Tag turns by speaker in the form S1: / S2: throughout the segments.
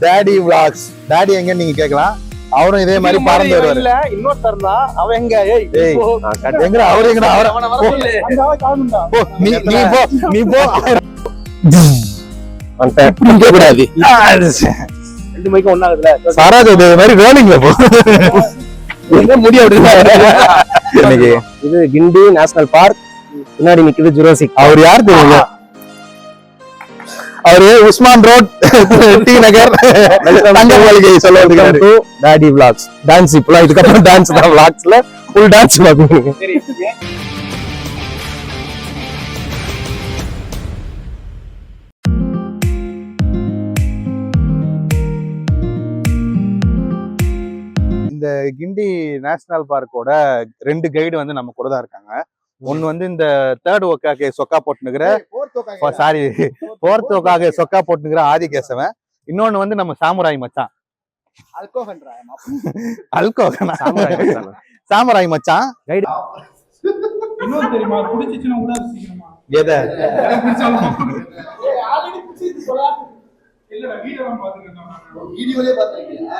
S1: Daddy vlogs. Daddy எங்க நீங்க கேட்கலாம். அவரும் இதே மாதிரி பறந்து வருவாரு.
S2: இல்ல இன்னொருத்தர் தான் அவன் எங்க
S1: எங்க அவரு எங்க நீ போ கூடாது.
S2: ரெண்டு மைக்கும் ஒன்னாகுதுல
S1: சராஜ் இது மாதிரி ரோலிங்ல போ எங்க முடி அப்படி.
S2: இது கிண்டி நேஷனல் பார்க். பின்னாடி நிக்குது ஜுராசிக்.
S1: அவர் யார் தெரியுங்க? அவரு உஸ்மான் ரோட் டி நகர் தங்க மாளிகை சொல்ல வந்துருக்காரு.
S2: டாடி விளாக்ஸ்
S1: டான்ஸ் இப்பலாம் இதுக்கப்புறம் டான்ஸ் தான். விளாக்ஸ்ல ஃபுல் டான்ஸ் பாக்குறீங்க. இந்த கிண்டி நேஷனல் பார்க்கோட 2 கைடு வந்து நம்ம கூட தான் இருக்காங்க. ஒன்னு வந்து இந்த தேர்ட் ஒக்காக சொக்கா போட்டுனுக்கிற சாரி ஃபோர்த் ஒக்காக சொக்கா போட்டுனுக்கிற ஆதிகேசவன். இன்னொன்னு வந்து நம்ம சாமுராய் மச்சான் அல்கோகனா சாமுராய் மச்சான். கைடு
S3: இன்னொரு தெரியுமா குடிச்சிச்சுனா கூட சீக்கிரமா
S1: எதை
S3: இல்ல வீடியோல பாத்துக்கிட்டோம்.
S4: வீடியோலயே பாத்துக்கிட்டீங்க.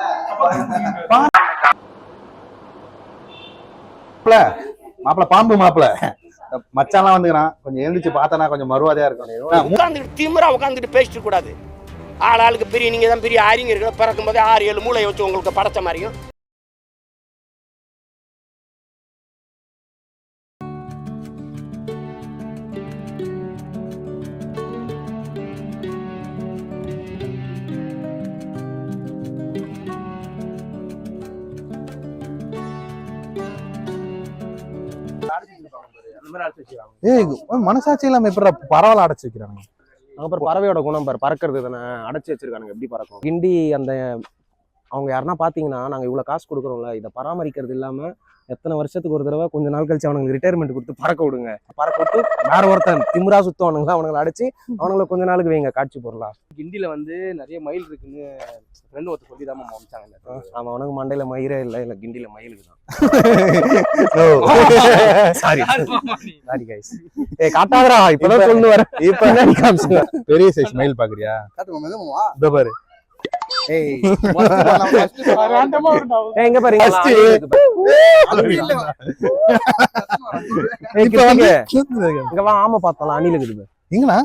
S1: மாப்பிள பாம்பு மாப்பிள மச்சான்லாம் வந்துக்கிறான். கொஞ்சம் எழுந்திச்சு பார்த்தனா கொஞ்சம் மறுவாதையா இருக்கும்.
S5: உட்காந்துட்டு திமிரா உட்காந்துட்டு பேசிட்டு கூடாது. ஆளுக்கு பெரிய நீங்க தான் பெரிய அறிஞர். பிறக்கும் போதே 6-7 மூளை வச்சு உங்களுக்கு படைச்ச மாதிரியும்.
S1: மனசாட்சி இல்லாம எப்படி பரவாயில்ல அடைச்சு வைக்கிறாங்க.
S2: அப்புறம் பறவையோட குணம் பாரு, பறக்கிறது தானே. அடைச்சு வச்சிருக்கானுங்க, எப்படி பறக்கும். கிண்டி அந்த அவங்க யாருன்னா பாத்தீங்கன்னா நாங்க இவ்வளவு காசு கொடுக்குறோம்ல, இதை பராமரிக்கிறது இல்லாம எத்தனை வருஷத்துக்கு ஒரு தடவை கொஞ்ச நாள் கழிச்சு அவனுக்கு ரிட்டையர்மெண்ட் கொடுத்து பறக்க விடுங்க. பறக்க விட்டு வேற ஒருத்தன் திமிரா சுத்தவனுங்க அவனுங்களை அடிச்சு அவனுங்களை கொஞ்ச நாளுக்கு வைங்க காட்சி பொருளா.
S6: கிண்டில வந்து நிறைய மயில் இருக்குன்னு ஃப்ரெண்ட் ஒருத்தர் சொல்லி தான் அமைச்சாங்க.
S2: அவன் அவனுக்கு மண்டையில மயிரே இல்ல கிண்டில மயிலுக்கு தான். Sorry guys. காட்டாதடா, இப்பதான் கொண்டு வர. இப்ப என்ன காமிச்சுங்க?
S1: பெரிய சைஸ் மயில் பாக்குறியா? இதோ பாரு.
S2: எங்க பாருங்க. ஆமா பார்த்தலாம் அணில இருக்குது.
S1: எங்கண்ணா?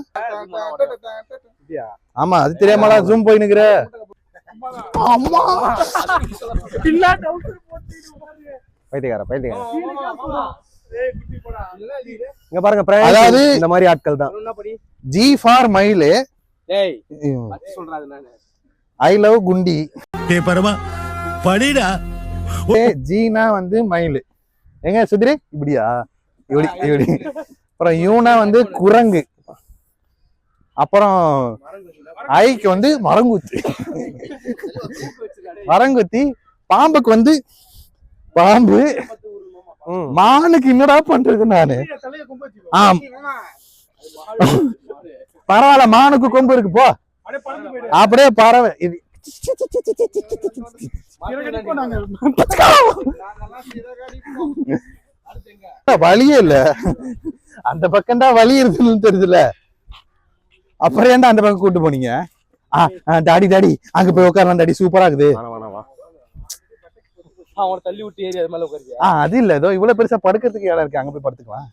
S1: ஆமா அது தெரியாமலா ஜூம் போய் நிக்கிற?
S2: பைத்தியக்கார பைத்தியக்கார. இங்க பாருங்க, அதாவது இந்த மாதிரி ஆட்கள் தான்.
S1: ஜி ஃபார் மயிலு. ஐ லவ் குண்டி.
S7: பரமா படிடா.
S1: ஜீனா வந்து மயிலு. எங்க சுதிரே இப்படியா? இப்படி இப்படி. அப்புறம் யூனா வந்து குரங்கு. அப்புறம் ஐக்கு வந்து மரங்குத்தி. மரங்குத்தி. பாம்புக்கு வந்து பாம்பு. மானுக்கு என்னடா பண்றது நானு? ஆம் பரவாயில்ல, மானுக்கு கொம்பு இருக்கு போ. அப்படியே பறவை இது. வழியே இல்ல, அந்த பக்கம் தான் வழி இருக்குன்னு தெரியுதுல. அப்புறம் ஏன்டா அந்த பக்கம் கூட்டு போனீங்க? டாடி டாடி அங்க போய் உட்காரலாம் டாடி, சூப்பரா இருக்குது.
S6: தள்ளி விட்டு ஏறி அது மேல உட்காருங்க.
S1: அது இல்ல, ஏதோ இவ்வளவு பெருசா படுக்கிறதுக்கு இடம் இருக்கு, அங்க போய் படுத்துக்கலாம்.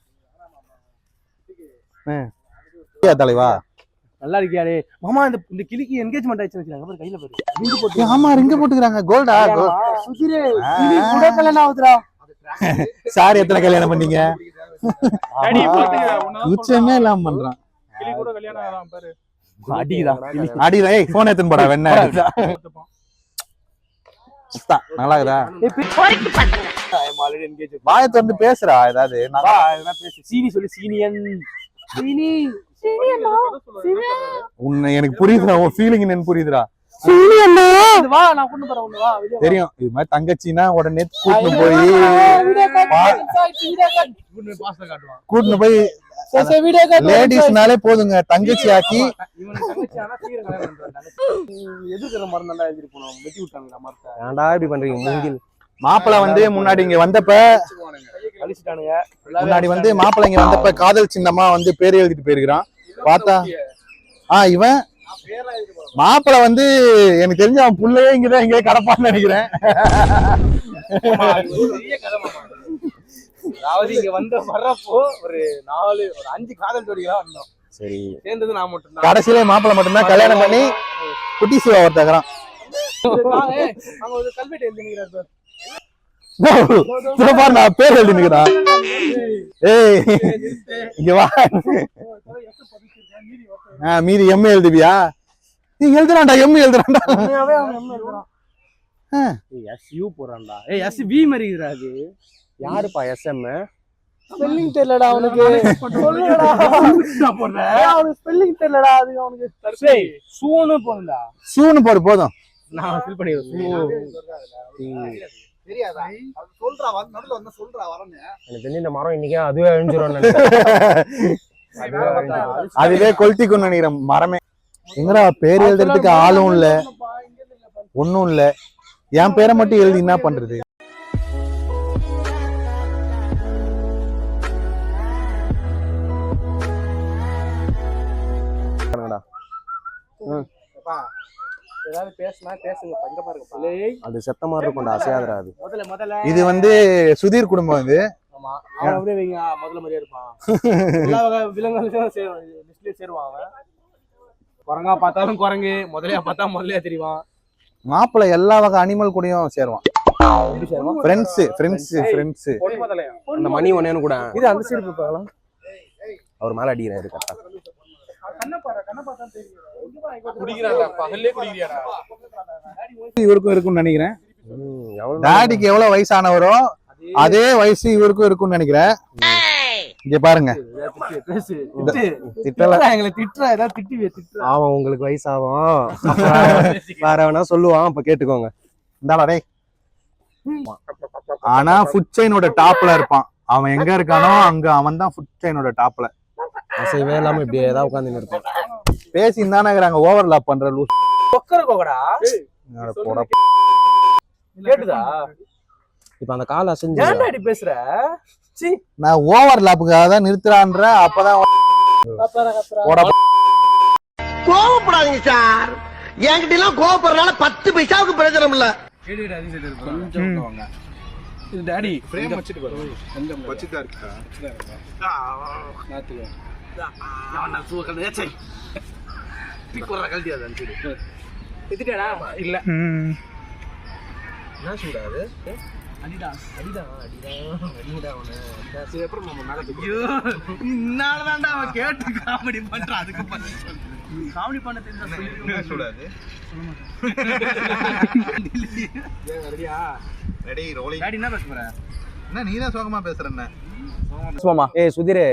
S1: தலைவா
S6: நல்லா இருக்கியாடே மாமா. இந்த கிளிக்கு என்கேஜ்மெண்ட் ஆயிடுச்சு வச்சுறாங்க கையில பாரு. ரிங் போட்டு.
S1: ஆமா ரிங் போட்டுக்கறாங்க. கோல்டா
S6: சுதிரே கிளி கூட கல்யாணம் ஆகுதுடா.
S1: சார் எத்தனை கல்யாணம் பண்ணீங்க? உச்சமே எல்லாம் பண்றான்.
S3: கிளி கூட கல்யாணம் ஆகலாம் பாரு.
S6: அடிக்குதா
S1: அடிக்குதா? ஏய் போன் எடுத்துன்னு போடா. வெண்ண நல்லா இருக்குதா? வாயை திறந்து பேசுறா ஏதாவது.
S6: சீனி சொல்லி சீனியன் சீனி
S1: உன்னை எனக்கு புரியுதுடா, உன் ஃபீலிங் என்னன்னு புரியுதுடா. தெரியும் இது மாதிரி தங்கச்சின்னா உடனே கூட்டிட்டு போய் லேடிஸ்னாலே போதுங்க, தங்கச்சி ஆக்கி.
S2: இப்படி பண்றீங்க மூங்கில்.
S1: மாப்பிள்ள வந்து முன்னாடி இங்க வந்தப்ப முன்னாடி வந்து மாப்பிள்ள இங்க வந்தப்ப காதல் சின்னமா வந்து பேர் எழுதிட்டு போயிருக்கிறான். பார்த்தா இவன் மாப்பிளை வந்து எனக்கு தெரிஞ்ச அவன் புள்ளையே இங்கதான் எங்கேயே கடப்பான்னு நினைக்கிறேன்.
S6: அதாவது இங்க வர்றப்போ ஒரு 5 காதல் ஜோடிகளா வந்தோம்.
S2: சரி
S6: சேர்ந்தது நான் மட்டும்
S1: கடைசியில மாப்பிளை மட்டும்தான் கல்யாணம் பண்ணி குட்டி சிவா ஒருத்தக்கிறான்.
S6: அங்க ஒரு கல்வெட்டு எழுதிக்கிறார் சார்.
S1: பாரு நான் பேர் எழுதி நிக்கிறேன். ஏய் இங்க வா. மீதி எம் எழுதுவியா? நீ எழுதுறான்டா, எம் எழுதுறான்டா.
S6: SU போறான்டா. SB மாதிரி அது.
S2: யாருப்பா SM?
S6: ஸ்பெல்லிங் தெரியலடா அவனுக்கு. சொல்லுடா. அவனுக்கு ஸ்பெல்லிங் தெரியலடா. அது அவனுக்கு சரி சூன்னு போறடா.
S1: சூன்னு போடு போதும்.
S6: நான் ஃபில் பண்ணிடுறேன்.
S4: தெரியாதா? அது சொல்றா நடுல வந்து சொல்றா வரன்னு.
S2: எனக்கு தெரிஞ்ச இந்த மரம் இன்னைக்கே அதுவே அழிஞ்சிரும்.
S1: அதுவே கொளுத்திக்குன்னு நினைக்கிறேன் மரமே. எங்கடா பேர் எழுதுறதுக்கு ஆளும் இல்ல, ஒன்னும் இல்ல. என் பேரை மட்டும் எழுதி என்ன பண்றது?
S6: ஏதாவது பேசுனா பேசுங்க. பங்க பாருங்க.
S2: அது செத்த மாதிரி இருக்கும்டா, அசையாதரா அது.
S6: முதல்ல
S1: இது வந்து சுதீர் குடும்பம். இது
S6: ஆமா அவன் அப்படியே வைங்க. முதல்ல மாதிரியே இருப்பான். எல்லா வகை விலங்குகளும் சேருவான் அவன். குரங்கா பார்த்தாலும் குரங்கு, முதலையா பார்த்தா முதலையா தெரியுவான்.
S1: மாப்பிள்ளை எல்லா வகை அனிமல் கூடயும் சேருவான். ஃப்ரெண்ட்ஸ்.
S2: அந்த மணி ஒன்னேன்னு கூட
S6: இது அந்த சைடு பார்க்கலாம்.
S2: அவர் மேல அடிக்கிறாரு கரெக்டா.
S1: இவருக்கும் இருக்கும்னு நினைக்கிறேன். டாடிக்கு எவ்வளவு வயசானவரோ அதே வயசு இவருக்கும் இருக்கும்னு நினைக்கிறேன். இங்க பாருங்க.
S2: அவன் உங்களுக்கு வயசாகும் வேற வேணா சொல்லுவான். அப்ப கேட்டுக்கோங்க.
S1: இந்தாடா டேய். ஆனா ஃபுட் செயினோட டாப்ல இருப்பான். அவன் எங்க இருக்கானோ அங்க அவன் தான் ஃபுட் செயினோட டாப்ல.
S2: அசைவே இல்லாம இப்படியே ஏதாவது உட்காந்து இருப்பான்.
S1: பேசி தானேங்கிறாங்க ஓவர்லாப் பண்ற லூஸ்.
S6: கேட்டுதா?
S2: இப்ப அந்த கால் அசைஞ்சு
S6: ஏன்டா பேசுற?
S1: நான் ஓவர்லாப்புக்காக தான் நிறுத்துறான்ற. அப்பதான்
S5: கோவப்படாதீங்க சார். என்கிட்ட எல்லாம் கோவப்படுறதுனால 10 பைசாவுக்கு பிரயோஜனம் இல்ல.
S6: இது டாடி
S3: ஃப்ரேம் வச்சிட்டு பாரு. கொஞ்சம் வச்சிட்டா இருக்கா?
S6: நாத்துங்க. அவன சூக்கல ஏச்சை. பிக்கோற கல்டியா தான் சரி. எதிடடா? இல்ல.
S2: என்ன சொல்றாரு?
S6: அடிடா அவன. சரி அப்புறம் நம்ம மேல ஐயோ இன்னால தான்டா அவன் கேட்டு காமெடி பண்றான். அதுக்கு பண்ண காமெடி பண்ண தெரிஞ்சா
S1: சொல்றாரு.
S6: ரெடியா?
S1: Ready rolling.
S6: டாடி என்ன பேச போற?
S1: என்ன நீ தான் சோகமா பேசுறேன்ன?
S2: ஏய் சுதிரே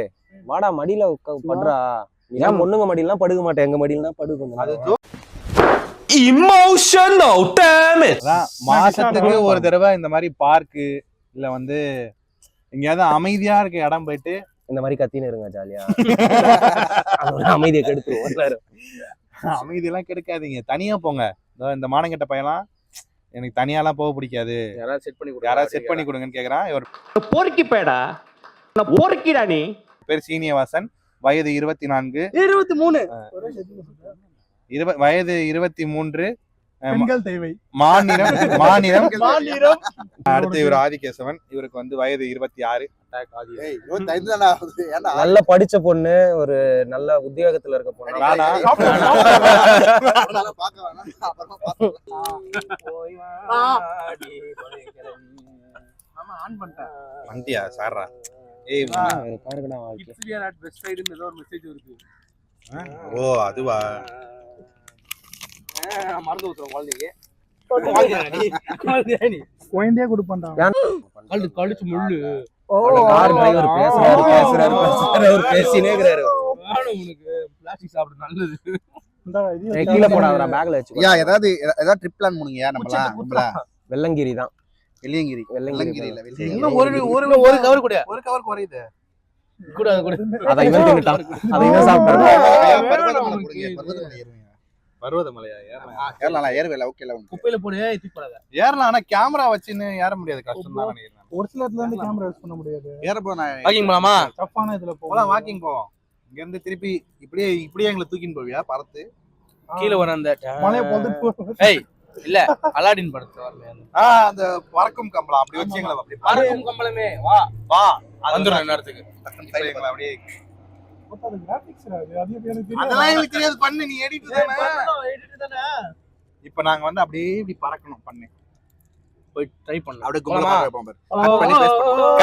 S2: வாடா மடியில படுறா. ஏன் பொண்ணுங்க மடியிலாம் படுக்க மாட்டேன், எங்க மடியிலாம் படுக்கும். அது
S8: emotional damage.
S1: மாசத்துக்கு ஒரு தடவை இந்த மாதிரி பார்க்கு இல்ல வந்து எங்கேயாவது அமைதியா இருக்க இடம் போயிட்டு
S2: இந்த மாதிரி கத்தின்னு இருங்க ஜாலியா. அமைதியை கெடுத்துருவோம்.
S1: அமைதி எல்லாம் கெடுக்காதீங்க. தனியா போங்க. இந்த மானங்கெட்ட பையலாம் எனக்கு தனியாலாம் போக பிடிக்காது. யாராவது செட் பண்ணி கொடுங்கன்னு கேக்குறான். இவர்
S5: பொறுக்கி பேடா. பொறுக்கிடா நீ.
S1: பேர் சீனிவாசன். வயது 24.
S6: 23.
S1: வயது 23.
S3: பெண்கள் தேவை.
S1: மாநிலம். அடுத்து இவர் ஆதிகேசவன். இவருக்கு வந்து வயது 26.
S2: நல்ல படிச்ச பொண்ணு, ஒரு நல்ல உத்தியோகத்துல இருக்க பொண்ணு.
S1: வண்டியா சாரா? ஏய்
S2: பாருங்கடா.
S1: ஓ அதுவா?
S6: மறந்து ஊத்துறோம் குழந்தைக்கு.
S3: குழந்தையா கொடுப்பான்டா.
S6: கழிச்சு முள்ளு.
S2: கார் டிரைவர் பேசுறாரு பேசினே இருக்கிறாரு.
S6: பிளாஸ்டிக் சாப்பிட நல்லது.
S2: கீழே போடாதடா, பேக்ல வச்சு.
S4: ஏதாவது ட்ரிப் பிளான் பண்ணுங்க. நம்மளா
S2: வெள்ளங்கிரி தான்.
S4: வெள்ளியங்கிரி இல்ல.
S6: இன்னும் ஒரு கவர் கூட. ஒரு கவர் குறையுது. கூட
S2: அத இவன் தின்னுட்டான். அத இவன் சாப்பிட்டான்.
S1: பர்வதமலையா?
S4: ஏறலாம். ஏறவேல ஓகேல.
S6: குப்பையில போடு, தூக்கி போடாத.
S1: ஏறலாம். ஆனா கேமரா வச்சுன்னு ஏற முடியாது. கஷ்டம் தான் நினைக்கிறேன்.
S3: ஒரு சில இடத்துல இருந்து கேமரா யூஸ் பண்ண முடியாது.
S4: ஏற போனா
S6: வாக்கிங் போலாமா?
S3: டஃப்பான இதுல
S1: போலாம். வாக்கிங் போவோம். இங்க இருந்து திருப்பி இப்படியே எங்களை தூக்கின்னு போவியா பறத்து?
S6: கீழே வர அந்த
S3: மலையை பொழுது
S6: ஏய் இல்ல அலாடின் படத்துல வரல
S4: அந்த பறக்கும் கம்பளம் அப்படி வச்சுங்களா அப்படி
S6: பறக்கும் கம்பளமே வா
S4: வா
S6: வந்துடும் நேரத்துக்கு
S4: அப்படியே
S3: அது கிராபிக்ஸ் அது எனக்கு தெரியும்.
S4: அதெல்லாம் எங்களுக்கு தெரியாது பண்ணு நீ எடிட் தானே
S3: edit தானே.
S4: இப்போ நாங்க வந்து அப்படியே இப்படி பறக்கணும் பண்ணு
S6: போய் ட்ரை பண்ணலாம்
S4: அப்படியே
S6: போலாமா?
S4: கும்பலமா இருப்போம் பாரு கட் பண்ணி பேஸ்ட் பண்ணுவோம்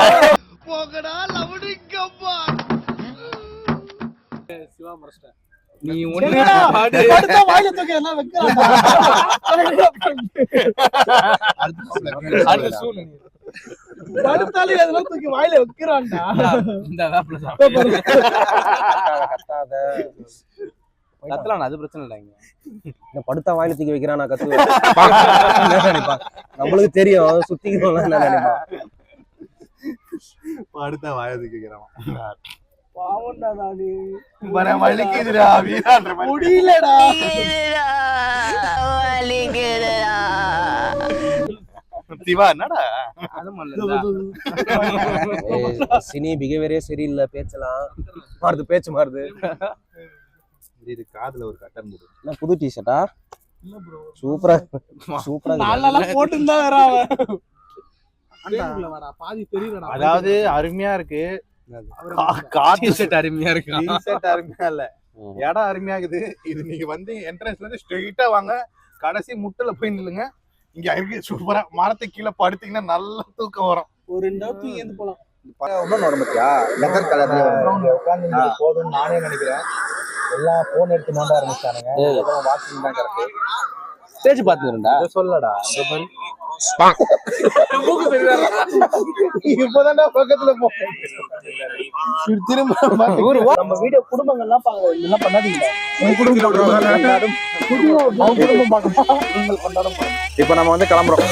S6: சிவா மறஸ்டர் நீ ஒண்ணு
S3: என்னடா,
S6: பாடு.
S3: படுத்தா வாயில தூக்கி எல்லாம் வைக்கிறான்டா.
S6: அடுத்த சூழ்நிலை
S3: படுத்தாலே அதெல்லாம் தூக்கி வாயில வைக்கிறான்டா.
S6: இந்த வேப்பில சாப்பிடு. கத்தலாம் அது பிரச்சனை இல்லைங்க.
S2: இந்த படுத்தா வாயில தூக்கி வைக்கிறான் நான் கத்து நினைப்பான். நம்மளுக்கு தெரியும் சுத்திக்கிறோம் நினைப்பான்.
S4: அடுத்த வாயதுக்கு கேக்குறான்
S3: பாவம்டா நானு.
S4: வர வலிக்குதுடா வீரான்ற மாதிரி
S3: முடியலடா.
S4: சிவா என்னடா
S6: அது மல்லடா.
S2: சினி பிஹேவியரே சரியில்லை, பேச்சலாம் மாறுது, பேச்சு மாறுது.
S4: இது காதுல ஒரு கட்டன் போடு
S2: என்ன புது டிஷர்ட்டா?
S3: இல்ல bro.
S2: சூப்பரா சூப்பரா
S3: நாலெல்லாம் போட்டுன்னு தான் வரான் அவன். பேருக்குள்ள வாடா, பாதி தெரியலடா.
S1: அதாவது அருமையா இருக்கு.
S6: T-shirt அருமையா இருக்கு.
S1: T-shirt அருமையா இல்ல, இடம் அருமையா இருக்குது. இது நீங்க வந்து என்ட்ரன்ஸ்ல இருந்து ஸ்ட்ரெயிட்டா வாங்க, கடைசி முட்டுல போய் நில்லுங்க. இங்க இருக்கு சூப்பரா, மரத்துக்கு கீழே படுத்தீங்கன்னா நல்ல தூக்கம் வரும்.
S3: ஒரு 2 hour தூங்கி எழுந்து போலாம்.
S4: ஒன்னும் வரும் பாத்தியா லெதர் கலர்ல
S1: உட்காந்து போதும்னு நானே நினைக்கிறேன். எல்லாம் போன் எடுத்து நோண்ட ஆரம்பிச்சானுங்க. வாக்கிங் தான் கரெக்ட்.
S6: ஸ்டேஜ் பாத்துறேன்டா.
S1: சொல்லடா
S3: இப்பதான்டா பக்கத்துல போறேன். திரும்ப நம்ம வீடியோ குடும்பங்கள்லாம் இதெல்லாம் பண்ணாதீங்க.
S1: இப்ப நம்ம வந்து கிளம்புறோம்.